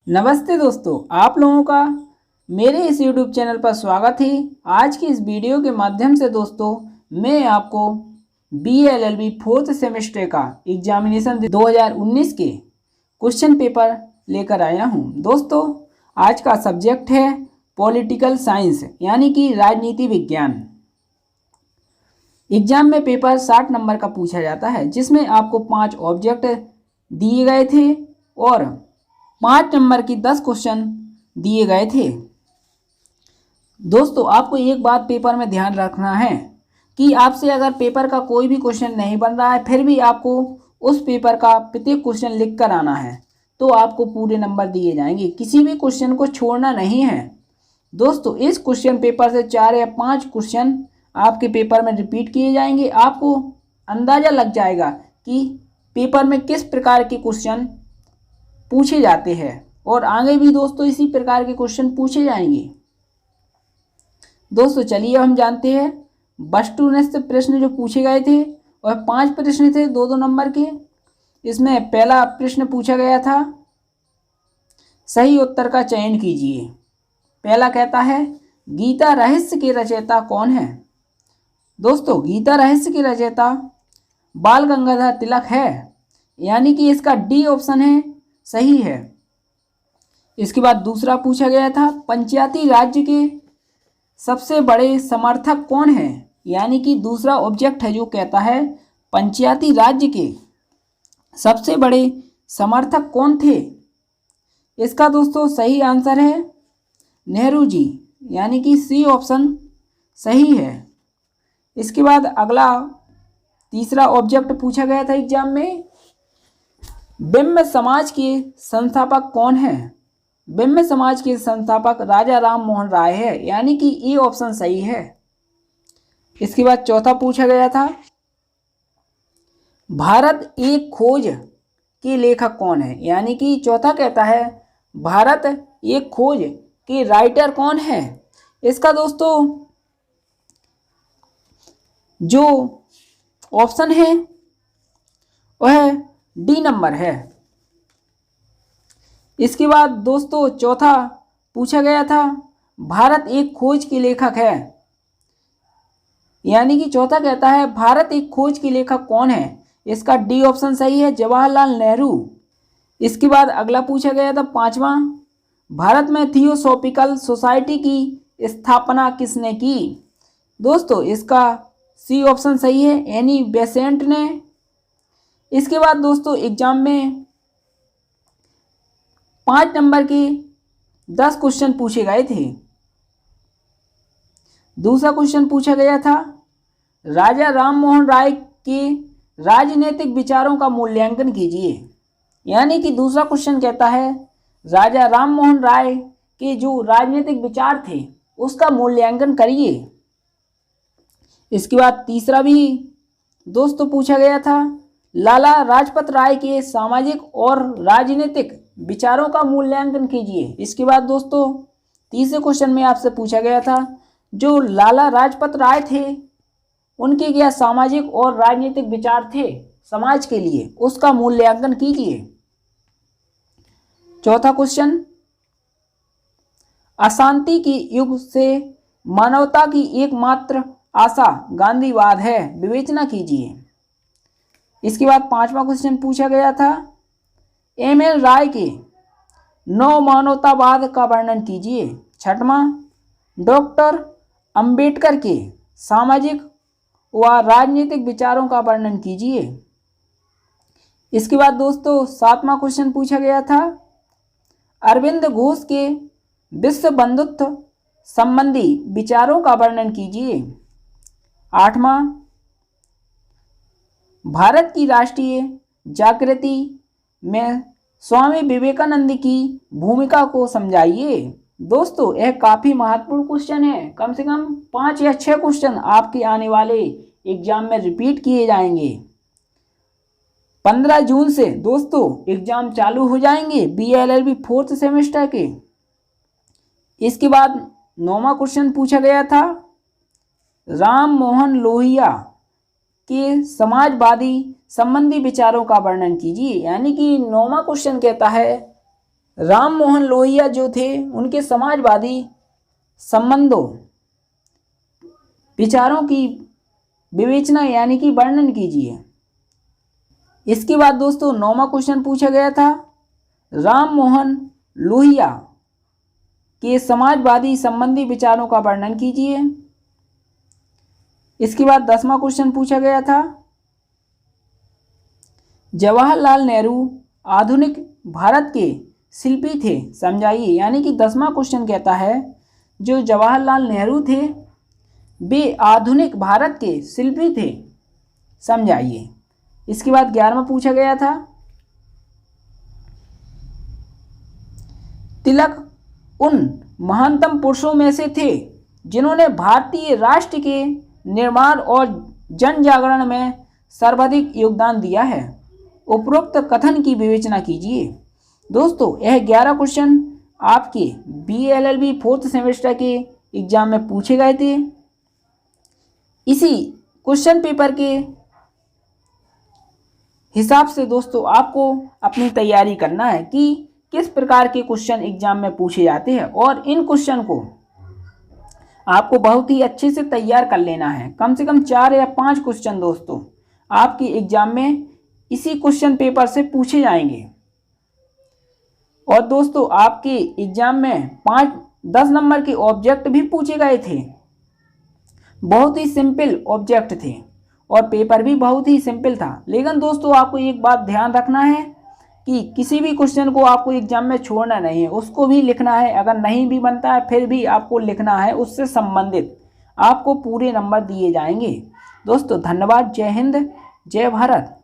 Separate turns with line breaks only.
नमस्ते दोस्तों, आप लोगों का मेरे इस YouTube चैनल पर स्वागत है। आज की इस वीडियो के माध्यम से दोस्तों मैं आपको BLLB फोर्थ सेमेस्टर का एग्जामिनेशन 2019 के क्वेश्चन पेपर लेकर आया हूं। दोस्तों आज का सब्जेक्ट है पॉलिटिकल साइंस यानी कि राजनीति विज्ञान। एग्जाम में पेपर 60 नंबर का पूछा जाता है, जिसमें आपको 5 ऑब्जेक्ट दिए गए थे और 5 नंबर की 10 क्वेश्चन दिए गए थे। दोस्तों आपको एक बात पेपर में ध्यान रखना है कि आपसे अगर पेपर का कोई भी क्वेश्चन नहीं बन रहा है, फिर भी आपको उस पेपर का प्रत्येक क्वेश्चन लिख कर आना है, तो आपको पूरे नंबर दिए जाएंगे। किसी भी क्वेश्चन को छोड़ना नहीं है। दोस्तों इस क्वेश्चन पेपर से 4 या 5 क्वेश्चन आपके पेपर में रिपीट किए जाएंगे। आपको अंदाज़ा लग जाएगा कि पेपर में किस प्रकार के क्वेश्चन पूछे जाते हैं और आगे भी दोस्तों इसी प्रकार के क्वेश्चन पूछे जाएंगे। दोस्तों चलिए हम जानते हैं वस्तुनिष्ठ प्रश्न जो पूछे गए थे, और 5 प्रश्न थे 2-2 नंबर के। इसमें पहला प्रश्न पूछा गया था, सही उत्तर का चयन कीजिए। पहला कहता है गीता रहस्य के रचयिता कौन है। दोस्तों गीता रहस्य के रचयिता बाल गंगाधर तिलक है, यानी कि इसका डी ऑप्शन है, सही है। इसके बाद दूसरा पूछा गया था पंचायती राज्य के सबसे बड़े समर्थक कौन है, यानी कि दूसरा ऑब्जेक्ट है जो कहता है पंचायती राज्य के सबसे बड़े समर्थक कौन थे। इसका दोस्तों सही आंसर है नेहरू जी, यानी कि सी ऑप्शन सही है। इसके बाद अगला तीसरा ऑब्जेक्ट पूछा गया था एग्जाम में, ब्रह्म समाज के संस्थापक कौन है। ब्रह्म समाज के संस्थापक राजा राम मोहन राय है, यानी कि ए ऑप्शन सही है। इसके बाद चौथा पूछा गया था भारत एक खोज के लेखक कौन है, यानी कि चौथा कहता है भारत एक खोज के राइटर कौन है। इसका दोस्तों जो ऑप्शन है वह डी नंबर है। इसके बाद दोस्तों चौथा पूछा गया था भारत एक खोज के लेखक है, यानी कि चौथा कहता है भारत एक खोज के लेखक कौन है। इसका डी ऑप्शन सही है, जवाहरलाल नेहरू। इसके बाद अगला पूछा गया था पांचवा, भारत में थियोसॉफिकल सोसाइटी की स्थापना किसने की। दोस्तों इसका सी ऑप्शन सही है, एनी बेसेंट ने। इसके बाद दोस्तों एग्जाम में 5 नंबर के 10 क्वेश्चन पूछे गए थे। दूसरा क्वेश्चन पूछा गया था राजा राम मोहन राय के राजनीतिक विचारों का मूल्यांकन कीजिए, यानी कि दूसरा क्वेश्चन कहता है राजा राम मोहन राय के जो राजनीतिक विचार थे उसका मूल्यांकन करिए। इसके बाद तीसरा भी दोस्तों पूछा गया था लाला लाजपत राय के सामाजिक और राजनीतिक विचारों का मूल्यांकन कीजिए। इसके बाद दोस्तों तीसरे क्वेश्चन में आपसे पूछा गया था जो लाला लाजपत राय थे उनके क्या सामाजिक और राजनीतिक विचार थे समाज के लिए, उसका मूल्यांकन कीजिए। चौथा क्वेश्चन, अशांति के युग से मानवता की एकमात्र आशा गांधीवाद है, विवेचना कीजिए। इसके बाद 5वां क्वेश्चन पूछा गया था एम.एन. राय के नव मानवतावाद का वर्णन कीजिए। 6वां, डॉक्टर अंबेडकर के सामाजिक व राजनीतिक विचारों का वर्णन कीजिए। इसके बाद दोस्तों 7वां क्वेश्चन पूछा गया था अरविंद घोष के विश्व बंधुत्व संबंधी विचारों का वर्णन कीजिए। 8वां, भारत की राष्ट्रीय जागृति में स्वामी विवेकानंद की भूमिका को समझाइए। दोस्तों यह काफ़ी महत्वपूर्ण क्वेश्चन है, कम से कम 5 या 6 क्वेश्चन आपके आने वाले एग्जाम में रिपीट किए जाएंगे। 15 जून से दोस्तों एग्जाम चालू हो जाएंगे BLLB फोर्थ सेमेस्टर के। इसके बाद 9वां क्वेश्चन पूछा गया था राम मोहन लोहिया के समाजवादी संबंधी विचारों का वर्णन कीजिए, यानी कि 9वां क्वेश्चन कहता है राम मोहन लोहिया जो थे उनके समाजवादी संबंधों विचारों की विवेचना यानी कि वर्णन कीजिए। इसके बाद दोस्तों 9वां क्वेश्चन पूछा गया था, राम मोहन लोहिया के समाजवादी संबंधी विचारों का वर्णन कीजिए। इसके बाद 10वां क्वेश्चन पूछा गया था, जवाहरलाल नेहरू आधुनिक भारत के शिल्पी थे, समझाइए। यानी कि 10वां क्वेश्चन कहता है जो जवाहरलाल नेहरू थे वे आधुनिक भारत के शिल्पी थे, समझाइए। इसके बाद 11वां पूछा गया था, तिलक उन महानतम पुरुषों में से थे जिन्होंने भारतीय राष्ट्र के निर्माण और जन जागरण में सर्वाधिक योगदान दिया है। उपरोक्त कथन की विवेचना कीजिए। दोस्तों यह 11 क्वेश्चन आपके BLLB 4th सेमेस्टर के एग्जाम में पूछे गए थे। इसी क्वेश्चन पेपर के हिसाब से दोस्तों आपको अपनी तैयारी करना है कि किस प्रकार के क्वेश्चन एग्जाम में पूछे जाते हैं, और इन क्वेश्चन को आपको बहुत ही अच्छे से तैयार कर लेना है। कम से कम 4 या 5 क्वेश्चन दोस्तों आपके एग्जाम में इसी क्वेश्चन पेपर से पूछे जाएंगे। और दोस्तों आपके एग्जाम में 5-10 नंबर के ऑब्जेक्ट भी पूछे गए थे। बहुत ही सिंपल ऑब्जेक्ट थे और पेपर भी बहुत ही सिंपल था। लेकिन दोस्तों आपको एक बात ध्यान रखना है कि किसी भी क्वेश्चन को आपको एग्जाम में छोड़ना नहीं है, उसको भी लिखना है। अगर नहीं भी बनता है फिर भी आपको लिखना है, उससे संबंधित आपको पूरे नंबर दिए जाएंगे। दोस्तों धन्यवाद। जय हिंद, जय भारत।